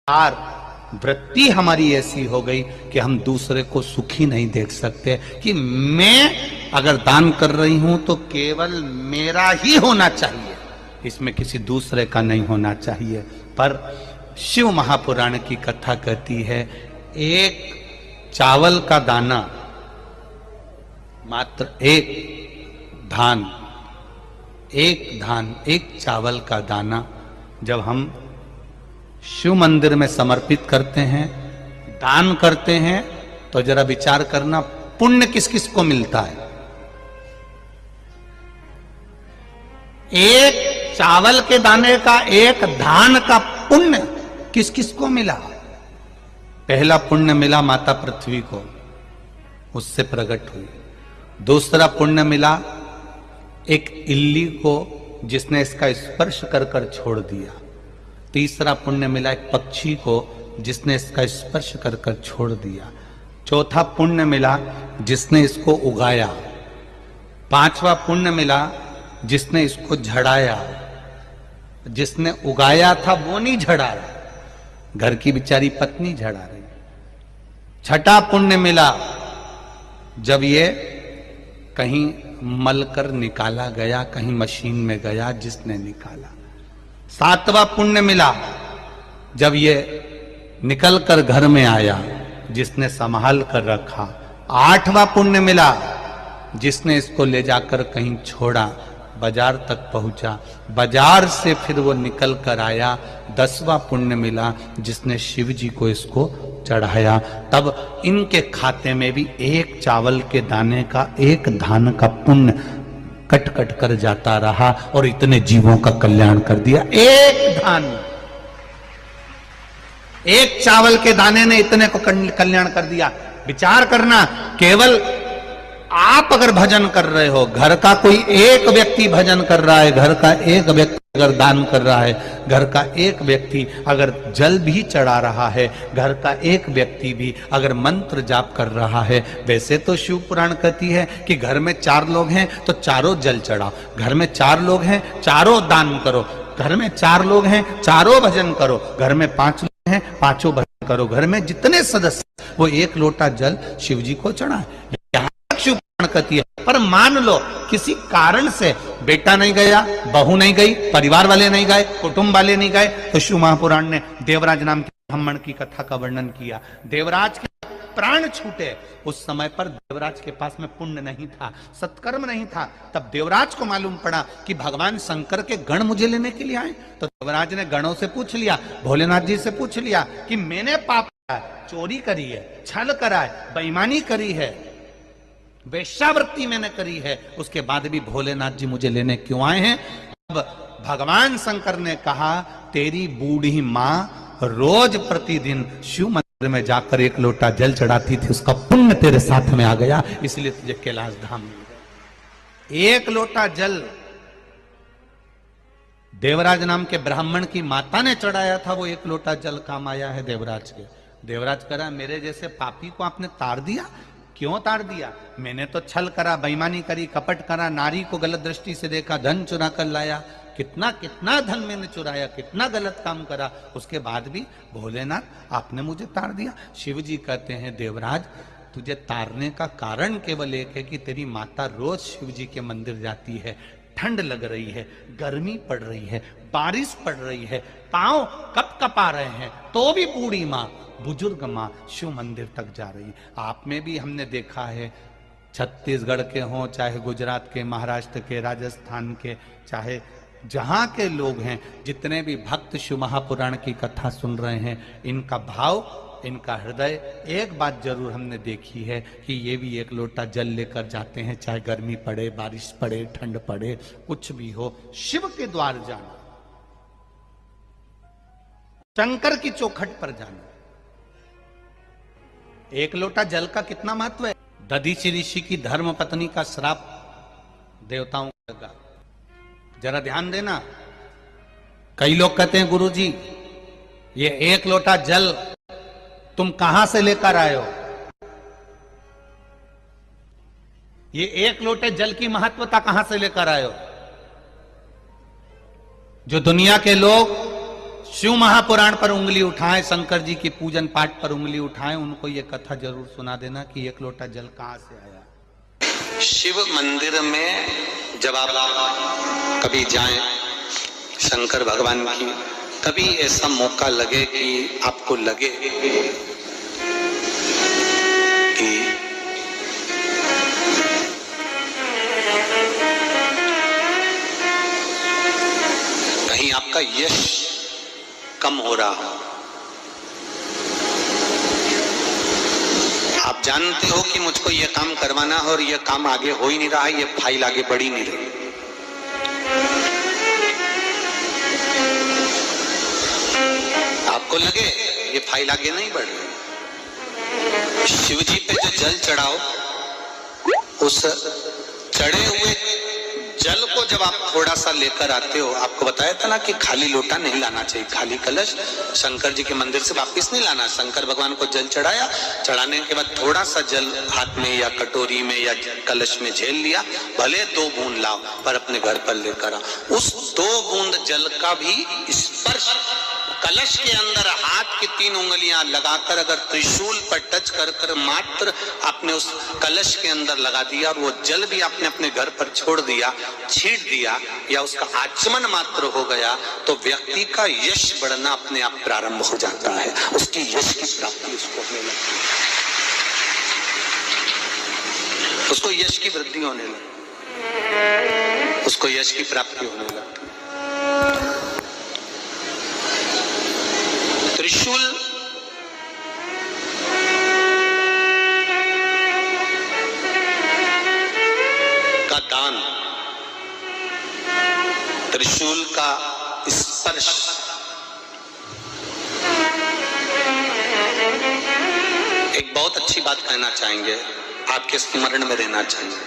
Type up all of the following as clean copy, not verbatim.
यार वृत्ति हमारी ऐसी हो गई कि हम दूसरे को सुखी नहीं देख सकते, कि मैं अगर दान कर रही हूं तो केवल मेरा ही होना चाहिए, इसमें किसी दूसरे का नहीं होना चाहिए। पर शिव महापुराण की कथा कहती है, एक चावल का दाना, मात्र एक धान, एक चावल का दाना जब हम शिव मंदिर में समर्पित करते हैं, दान करते हैं, तो जरा विचार करना पुण्य किस किस को मिलता है। एक चावल के दाने का, एक धान का पुण्य किस किस को मिला। पहला पुण्य मिला माता पृथ्वी को, उससे प्रकट हुई। दूसरा पुण्य मिला एक इल्ली को, जिसने इसका स्पर्श कर कर छोड़ दिया। तीसरा पुण्य मिला एक पक्षी को, जिसने इसका स्पर्श कर कर छोड़ दिया। चौथा पुण्य मिला जिसने इसको उगाया। पांचवा पुण्य मिला जिसने इसको झड़ाया। जिसने उगाया था वो नहीं झड़ाया, घर की बेचारी पत्नी झड़ा रही। छठा पुण्य मिला जब ये कहीं मलकर निकाला गया, कहीं मशीन में गया, जिसने निकाला। सातवां पुण्य मिला जब ये निकल कर घर में आया, जिसने संभाल कर रखा। आठवां पुण्य मिला जिसने इसको ले जाकर कहीं छोड़ा, बाजार तक पहुंचा, बाजार से फिर वो निकल कर आया। 10वां पुण्य मिला जिसने शिव जी को इसको चढ़ाया। तब इनके खाते में भी एक चावल के दाने का, एक धान का पुण्य कट कट कर जाता रहा और इतने जीवों का कल्याण कर दिया। एक धान, एक चावल के दाने ने इतने को कल्याण कर दिया। विचार करना, केवल आप अगर भजन कर रहे हो, घर का कोई एक व्यक्ति भजन कर रहा है, घर का एक व्यक्ति अगर दान कर रहा है, घर का एक व्यक्ति अगर जल भी चढ़ा रहा है, घर का एक व्यक्ति भी अगर मंत्र जाप कर रहा है। वैसे तो शिव पुराण कहती है कि घर में 4 लोग हैं तो चारों जल चढ़ाओ, घर में 4 लोग हैं चारों दान करो, घर में 4 लोग हैं चारों भजन करो, घर में 5 लोग हैं 5 भजन करो, घर में जितने सदस्य वो 1 लोटा जल शिव जी को चढ़ाए। कहती है। पर मान लो किसी कारण से बेटा नहीं गया, बहू नहीं गई, परिवार वाले नहीं गए, कुटुंब वाले नहीं गए, तो शिव महापुराण ने देवराज नाम के ब्राह्मण की कथा का वर्णन किया। देवराज के प्राण छूटे, उस समय पर देवराज के पास में पुण्य नहीं था, सत्कर्म नहीं था। तब देवराज को मालूम पड़ा कि भगवान शंकर के गण मुझे लेने के लिए आए। तो देवराज ने गणों से पूछ लिया, भोलेनाथ जी से पूछ लिया कि मैंने पाप किया, चोरी करी है, छल करा है, बेईमानी करी है, वेश्यावृत्ति मैंने करी है, उसके बाद भी भोलेनाथ जी मुझे लेने क्यों आए हैं। अब भगवान शंकर ने कहा, तेरी बूढ़ी माँ रोज प्रतिदिन शिव मंदिर में जाकर 1 लोटा जल चढ़ाती थी, उसका पुण्य तेरे साथ में आ गया, इसलिए तुझे कैलाश धाम मिल गया। 1 लोटा जल देवराज नाम के ब्राह्मण की माता ने चढ़ाया था, वो 1 लोटा जल काम आया है देवराज के। देवराज करा, मेरे जैसे पापी को आपने तार दिया। क्यों तार दिया? मैंने तो छल करा, बेईमानी करी, कपट करा, नारी को गलत दृष्टि से देखा, धन चुरा कर लाया, कितना कितना धन मैंने चुराया, कितना गलत काम करा, उसके बाद भी भोलेनाथ आपने मुझे तार दिया। शिव जी कहते हैं, देवराज तुझे तारने का कारण केवल एक है कि तेरी माता रोज शिव जी के मंदिर जाती है, ठंड लग रही है, गर्मी पड़ रही है, बारिश पड़ रही है, पांव कप कपा रहे हैं, तो भी बूढ़ी माँ, बुजुर्ग माँ शिव मंदिर तक जा रही है। आप में भी हमने देखा है, छत्तीसगढ़ के हों, चाहे गुजरात के, महाराष्ट्र के, राजस्थान के, चाहे जहां के लोग हैं, जितने भी भक्त शिव महापुराण की कथा सुन रहे हैं, इनका भाव, इनका हृदय, एक बात जरूर हमने देखी है कि ये भी 1 लोटा जल लेकर जाते हैं, चाहे गर्मी पड़े, बारिश पड़े, ठंड पड़े, कुछ भी हो, शिव के द्वार जाना, शंकर की चौखट पर जाना। 1 लोटा जल का कितना महत्व है। दधीचि ऋषि की धर्म पत्नी का श्राप देवताओं को लगा, जरा ध्यान देना। कई लोग कहते हैं, गुरुजी ये 1 लोटा जल तुम कहां से लेकर आए हो? ये 1 लोटे जल की महत्वता कहां से लेकर आए हो? जो दुनिया के लोग शिव महापुराण पर उंगली उठाएं, शंकर जी की पूजन पाठ पर उंगली उठाएं, उनको ये कथा जरूर सुना देना कि एक लोटा जल कहां से आया। शिव मंदिर में जब आप कभी जाएं शंकर भगवान की, कभी ऐसा मौका लगे कि आपको लगे कि कहीं आपका यश कम हो रहा हो, आप जानते हो कि मुझको ये काम करवाना है और ये काम आगे हो ही नहीं रहा है, ये फाइल आगे बढ़ ही नहीं रही, आपको लगे ये फाइल आगे नहीं बढ़ रही, शिव जी पे जो जल चढ़ाओ, उस चढ़े हुए जल को जब आप थोड़ा सा लेकर आते हो, आपको बताया था ना कि खाली लोटा नहीं लाना चाहिए, खाली कलश शंकर जी के मंदिर से वापस नहीं लाना। शंकर भगवान को जल चढ़ाया, चढ़ाने के बाद थोड़ा सा जल हाथ में या कटोरी में या कलश में झेल लिया, भले 2 बूंद लाओ पर अपने घर पर लेकर आओ। उस 2 बूंद जल का भी स्पर्श कलश के अंदर हाथ की 3 उंगलियां लगाकर अगर त्रिशूल पर टच कर कर मात्र आपने उस कलश के अंदर लगा दिया और वो जल भी आपने अपने घर पर छोड़ दिया, छींट दिया या उसका आचमन मात्र हो गया, तो व्यक्ति का यश बढ़ना अपने आप प्रारंभ हो जाता है, उसकी यश की प्राप्ति उसको होने लगती है, उसको यश की वृद्धि होने लगती, उसको यश की प्राप्ति होने लगती। त्रिशूल का दान, त्रिशूल का स्पर्श एक बहुत अच्छी बात कहना चाहेंगे, आपके स्मरण में रहना चाहिए,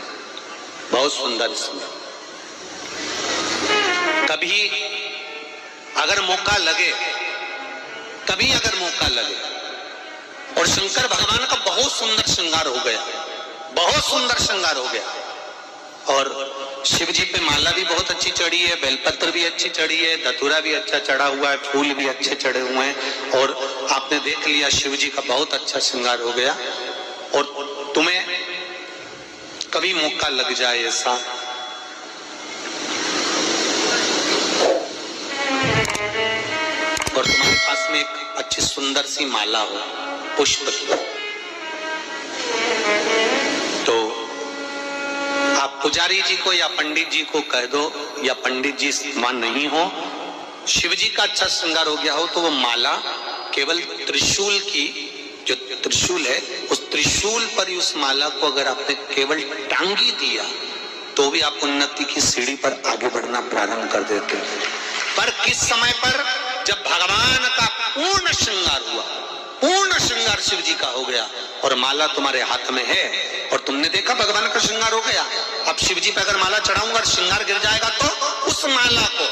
बहुत सुंदर इसमें। कभी अगर मौका लगे, कभी अगर मौका लगे और शंकर भगवान का बहुत सुंदर श्रृंगार हो गया, बहुत सुंदर श्रृंगार हो गया और शिव जी पे माला भी बहुत अच्छी चढ़ी है, बेलपत्र भी अच्छी चढ़ी है, धतूरा भी अच्छा चढ़ा हुआ है, फूल भी अच्छे चढ़े हुए हैं और आपने देख लिया शिव जी का बहुत अच्छा श्रृंगार हो गया और तुम्हें कभी मौका लग जाए ऐसा और तुम्हारे पास में एक अच्छी सुंदर सी माला हो पुष्प की, तो आप पुजारी जी को या पंडित जी को कह दो, या पंडित जी वहां नहीं हो, शिव जी का अच्छा श्रृंगार हो गया हो, तो वो माला केवल त्रिशूल की, जो त्रिशूल है उस त्रिशूल पर ही उस माला को अगर आपने केवल टांगी दिया तो भी आप उन्नति की सीढ़ी पर आगे बढ़ना प्रारंभ कर देते हैं। पर किस समय पर? जब भगवान का पूर्ण श्रृंगार हुआ, पूर्ण श्रृंगार शिव जी का हो गया और माला तुम्हारे हाथ में है और तुमने देखा भगवान का श्रृंगार हो गया, अब शिव जी पे अगर माला चढ़ाऊंगा और श्रृंगार गिर जाएगा तो उस माला को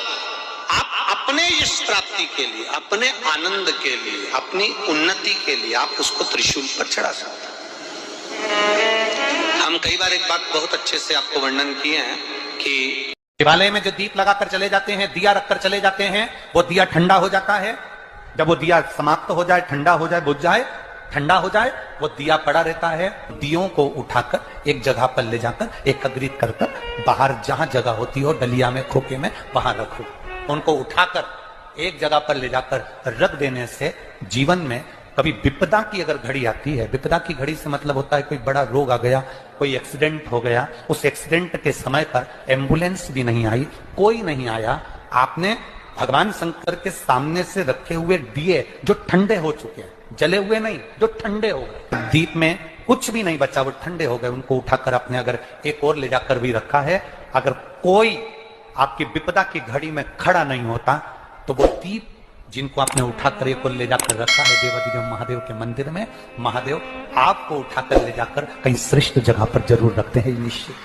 आप अपने यश प्राप्ति के लिए, अपने आनंद के लिए, अपनी उन्नति के लिए आप उसको त्रिशूल पर चढ़ा सकते हैं। हम कई बार एक बात बहुत अच्छे से आपको वर्णन किए हैं कि शिवालय में जो दीप लगाकर चले जाते हैं, दिया रखकर चले जाते हैं, वो दिया ठंडा हो जाता है, जब वो दिया समाप्त हो जाए, ठंडा हो जाए, बुझ जाए, ठंडा हो जाए, वो दिया पड़ा रहता है। दियों को उठाकर एक जगह पर ले जाकर एकत्रित कर बाहर जहां जगह होती हो डलिया में, खोखे में, वहां रखो। उनको उठाकर एक जगह पर ले जाकर रख देने से जीवन में कभी विपदा की अगर घड़ी आती है, विपदा की घड़ी से मतलब होता है कोई बड़ा रोग आ गया, कोई एक्सीडेंट हो गया, उस एक्सीडेंट के समय पर एम्बुलेंस भी नहीं आई, कोई नहीं आया, आपने भगवान शंकर के सामने से रखे हुए दिए जो ठंडे हो चुके हैं, जले हुए नहीं, जो ठंडे हो गए, दीप में कुछ भी नहीं बचा, वो ठंडे हो गए, उनको उठाकर आपने अगर एक और ले जाकर भी रखा है, अगर कोई आपकी विपदा की घड़ी में खड़ा नहीं होता तो वो दीप जिनको आपने उठाकर एक और ले जाकर रखा है देवाधिदेव महादेव के मंदिर में, महादेव आपको उठाकर ले जाकर कहीं श्रेष्ठ जगह पर जरूर रखते हैं निश्चित।